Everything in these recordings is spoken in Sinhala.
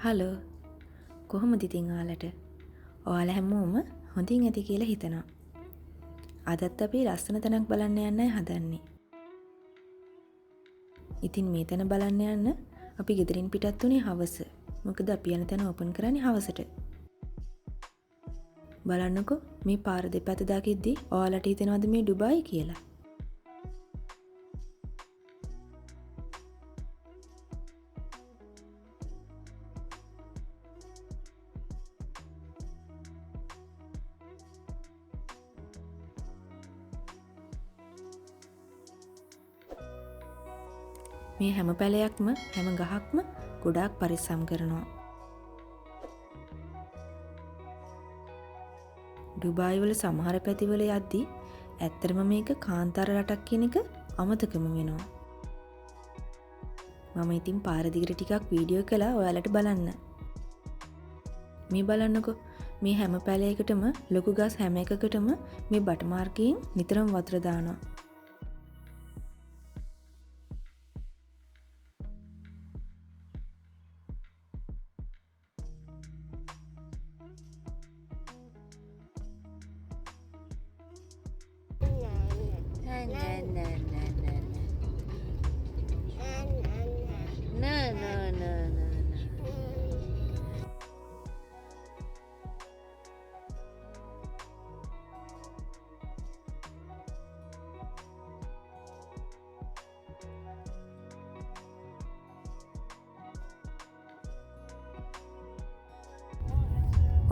හලෝ කොහොමද ඉතින් ඔයාලට? ඔයාලා හැමෝම හොඳින් ඇති කියලා හිතනවා. අදත් අපි ලස්සන තැනක් බලන්න යන්නයි හදන්නේ. ඉතින් මේ තැන බලන්න යන්න අපි ගෙදරින් පිටත් වුණේ හවස. මොකද අපි යන තැන ඕපන් කරන්නේ හවසට. බලන්නකෝ මේ පාර දෙපැත්ත දකිද්දි ඔයාලට හිතෙනවද මේ ඩුබායි කියලා? මේ හැම පැලයක්ම හැම ගහක්ම ගොඩාක් පරිස්සම් කරනවා. ඩුබායි වල සමහර පැතිවල යද්දී ඇත්තටම මේක කාන්තාර රටක් කියන එක අමතකම වෙනවා. මම ඉතින් පාර දිගට ටිකක් වීඩියෝ කළා ඔයාලට බලන්න. මේ බලන්නකෝ මේ හැම පැලයකටම ලොකු ගස් හැම එකකටම මේ බට මාර්ගයෙන් නිතරම වතුර දානවා.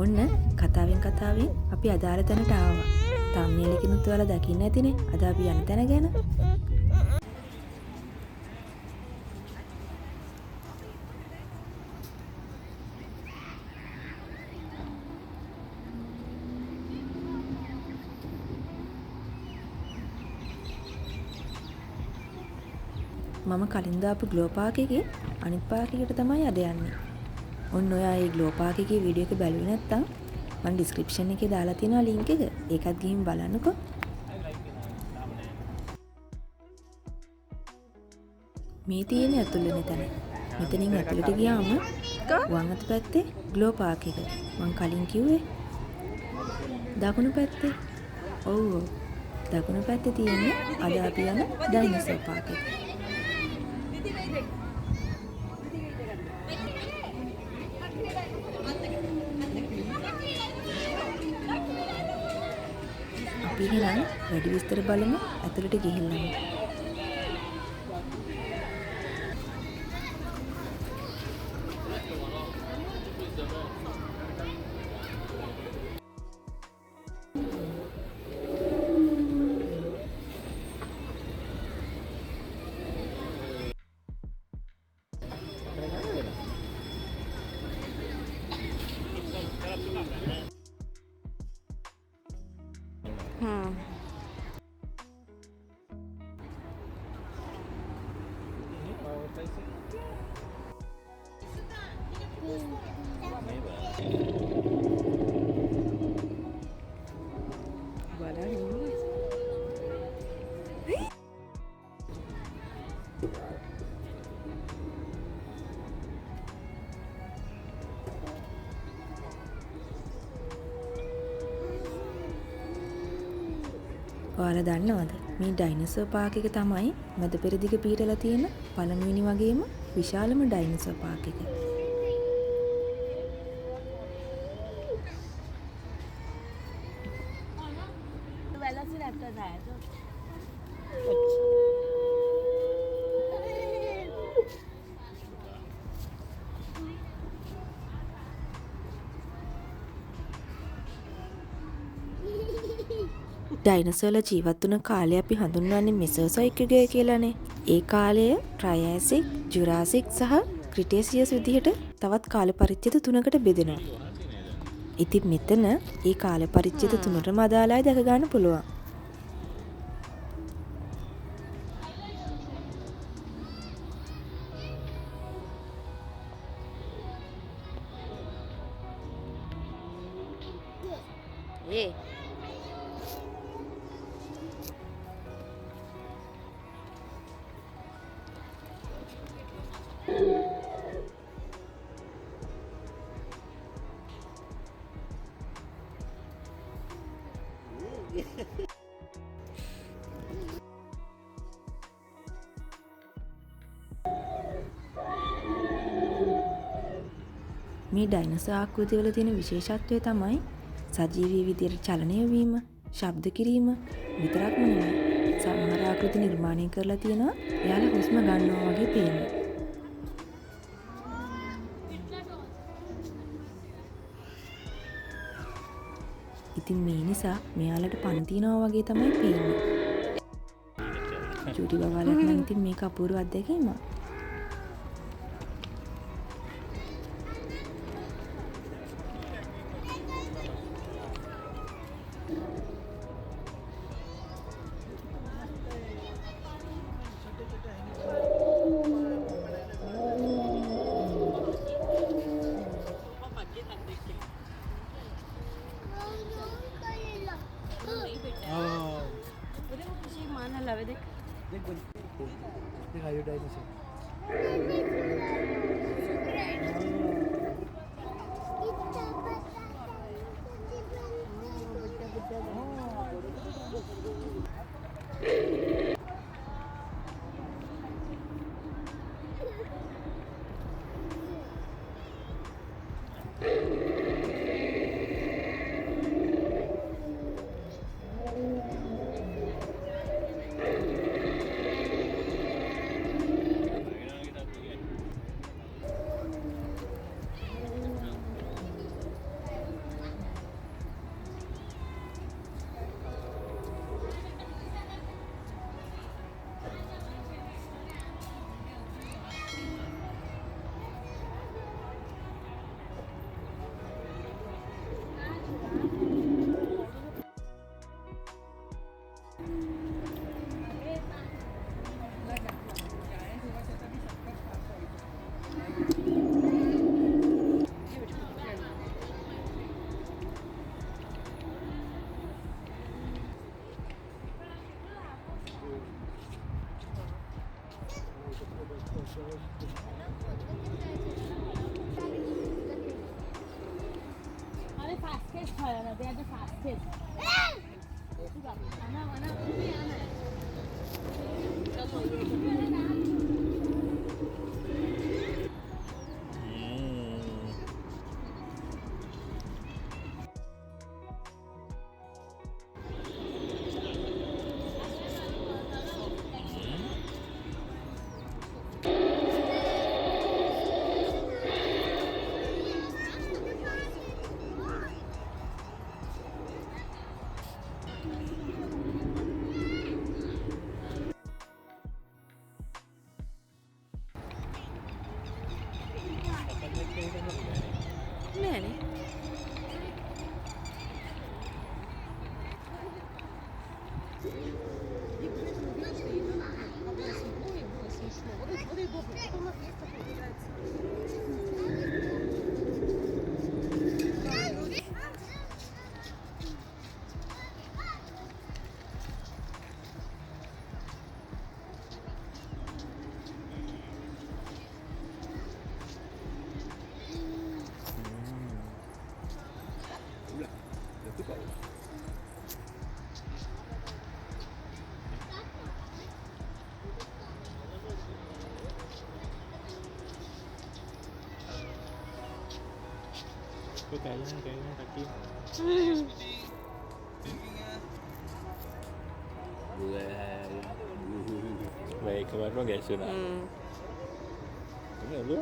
ඔන්න කතාවෙන් අපි අදාළ තැනට ආවා. තම්නේල් එකකිනුත් ඔයාලා දකින්න ඇතිනේ අද අපි යන තැන ගැන. මම කලින් දාපු ග්ලෝ පාක් එකේ අනිත් පාක් එකට තමයි අද යන්නේ. ඔන්න ඔයා ඒ ග්ලෝ පාක් එකේ වීඩියෝ එක බැලුවේ නැත්නම් මම ඩිස්ක්‍රිප්ෂන් එකේ දාලා තියෙනවා ලින්ක් එක. ඒකත් ගිහින් බලන්නකෝ. මේ තියෙන ඇතුළේ තැන. මෙතනින් ඇතුළට ගියාම වම් අත පැත්තේ ග්ලෝ පාක් එක. මම කලින් කිව්වේ. දකුණු පැත්තේ. ඔව්. දකුණු පැත්තේ තියෙන්නේ අද අපි යන ඩයිනෝසර් පාක් එක. අපි එහෙනම් වැඩි විස්තර බලමු ඇතුළට ගිහිල්ලා. ඔයාලා දන්නවද මේ ඩයිනෝසර් පාක් එක තමයි මැද පෙරදිග පිහිටලා තියෙන පළමුවෙනි වගේම විශාලම ඩයිනෝසර් පාක් එක. ඩයිනෝසර්ලා ජීවත් වුණ කාලය අපි හඳුන්වන්නේ මෙසෝසොයික් යුගය කියලානේ. ඒ කාලය ට්‍රයැසික්, ජුරාසික් සහ ක්‍රිටේසියස් විදිහට තවත් කාල පරිච්ඡේද තුනකට බෙදෙනවා. ඉතින් මෙතන ඒ කාල පරිච්ඡේද තුනටම අදාළයි දැක ගන්න පුළුවන්. මේ ඩයිනෝසර් ආකෘතිවල තියෙන විශේෂත්වය තමයි සජීවී විදියට චලනය වීම, ශබ්ද කිරීම විතරක්ම නෙවෙයි. සමහර ආකෘති නිර්මාණය කරලා තියෙනවා එයාලා හුස්ම ගන්නවා වගේ පේන්න. ඉතින් මේ නිසා මෙයාලට පණ තියනවා වගේ තමයි පේන්නේ. චූටි බබාලට නම් ඉතින් මේක අපූර්ව අත්දැකීමක්. නෑනේ. Baik, kemarin guys sudah. Ini lu.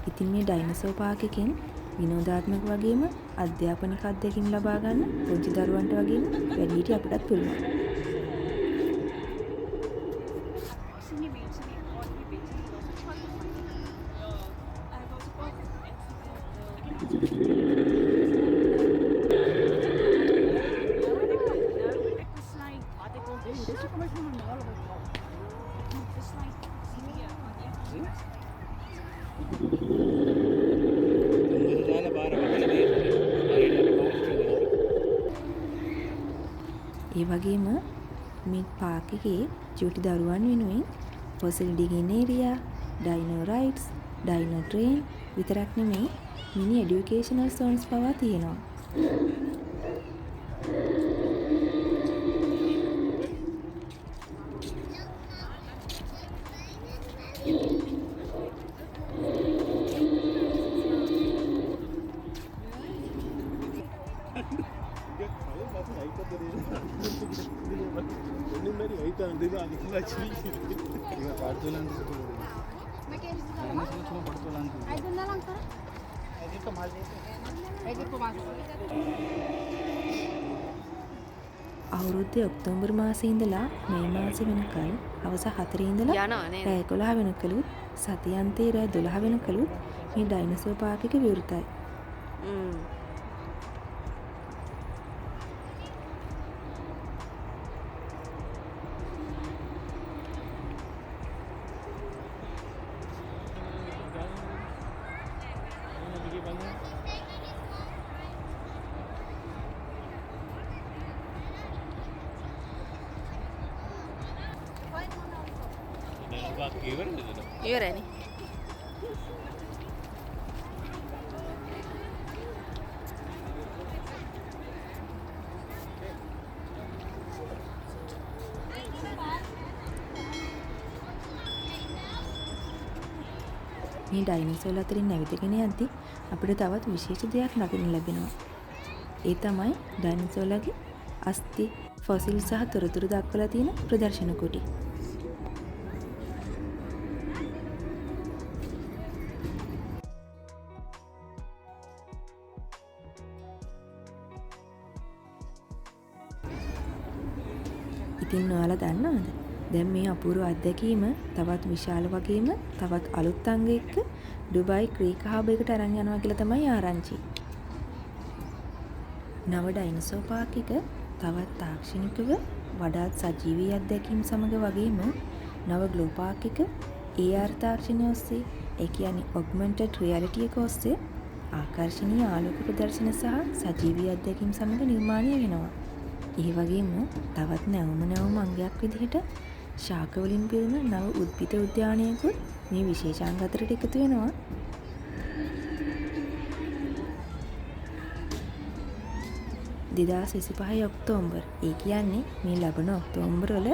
ඉතින් මේ ඩයිනසෝර් පාක් එකෙන් විනෝදාත්මක වගේම අධ්‍යාපනික අත්දැකීම් ලබා ගන්න පුංචි දරුවන්ට වගේම වැඩිහිටි අපටත් පුළුවන්. ඒ වගේම මේ පාක් එකේ චූටි දරුවන් වෙනුවෙන් fossil digging area, dino rides, dino train විතරක් නෙමෙයි මිනි එඩියුකේෂනල් සෝන්ස් පවා තියෙනවා. අවුරුද්දේ ඔක්තෝබර් මාසේ ඉඳලා මේ මාසේ වෙනකල් හවස 4 ඉඳලා රෑ 11 වෙනකලුත් සතියන්තයේ රෑ 12 වෙනකලුත් මේ ඩයිනසෝර් පාක් එක විවෘතයි. ඉවරනේ. මේ ඩයිනසෝර් අතරින් නැවිදගෙන යද්දී අපිට තවත් විශේෂ දෙයක් නගින්න ලැබෙනවා. ඒ තමයි ඩයිනසෝර්ලගේ අස්ථි, ෆොසිල් සහ තොරතුරු දක්වලා තියෙන ප්‍රදර්ශන කුටි. ඉතින් ඔයාලා දන්නවද? දැන් මේ අපූර්ව අත්දැකීම තවත් විශාල වගේම තවත් අලුත් අංග එක්ක ඩුබයි ක්‍රීක් හබ් එකට අරන් යනවා කියලා තමයි ආරංචි. නව ඩයිනසෝර් පාක් එක තවත් තාක්ෂණිකව වඩාත් සජීවී අත්දැකීම් සමග වගේම නව ග්ලෝ පාක් එක AR තාක්ෂණය ඔස්සේ, ඒ කියන්නේ ඔග්මන්ටඩ් රියැලිටි එක ඔස්සේ ආකර්ශනීය ආලෝක ප්‍රදර්ශන සහ සජීවී අත්දැකීම් සමග නිර්මාණය වෙනවා. ඒ වගේම තවත් නැවුම අංගයක් විදිහට ශාක වලින් පිරුණු නව උද්භිද උද්‍යානයකුත් මේ විශේෂාංග අතරට එකතු වෙනවා. ඔක්තෝබර් ඒ කියන්නේ මේ ලබන ඔක්තෝබර් වල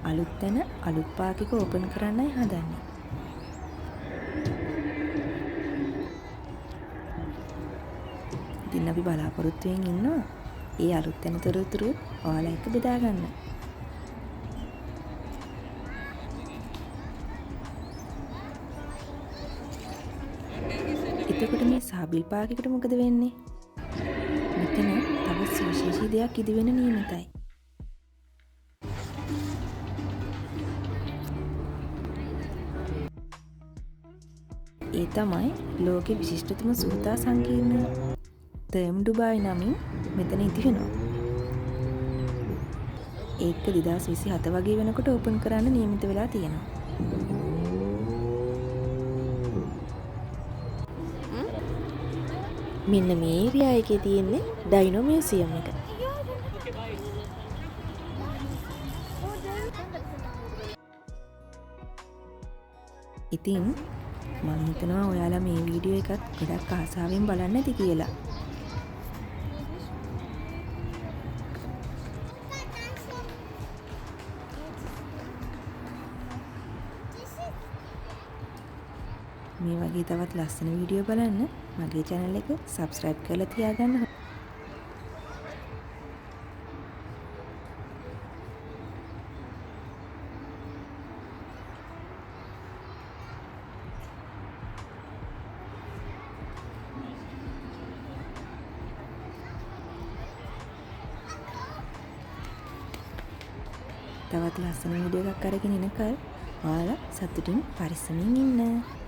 අලුත් තැන අලුත් පාක් එක ඕපන් කරන්නයි හදන්නේ. ඉතින් අපි බලාපොරොත්තු වෙමින් ඉන්නවා ඒ අලුත් තැන තොරතුරු ඔයාලා එක්ක බෙදා ගන්න. එතකොට මේ සාබිල් පාක් එකට මොකද වෙන්නේ? මෙතන තවත් සුවිශේෂී දෙයක් ඉදි වෙන නියමිතයි. ඒ තමයි ලෝකේ විශිෂ්ටතම සූතා සංකීර්ණය. තර්ම් ඩුබායි නමින් මෙතන ඉදි වෙනවා. ඒක 2027 වගේ වෙනකොට ඕපන් කරන්න නියමිත වෙලා තියෙනවා. මෙන්න මේ ඒරියා එකේ තියෙන්නේ ඩයිනෝ මියුසියම් එක. ඉතින් මම හිතනවා ඔයාලා මේ වීඩියෝ එකත් ගොඩක් ආසාවෙන් බලන්න ඇති කියලා. මේ වගේ තවත් ලස්සන වීඩියෝ බලන්න මගේ channel එක subscribe කරලා තියාගන්න. තවත් ලස්සන වීඩියෝ එකක් අරගෙන එනකල් ඔයාලා සතුටින් පරිස්සමින් ඉන්න.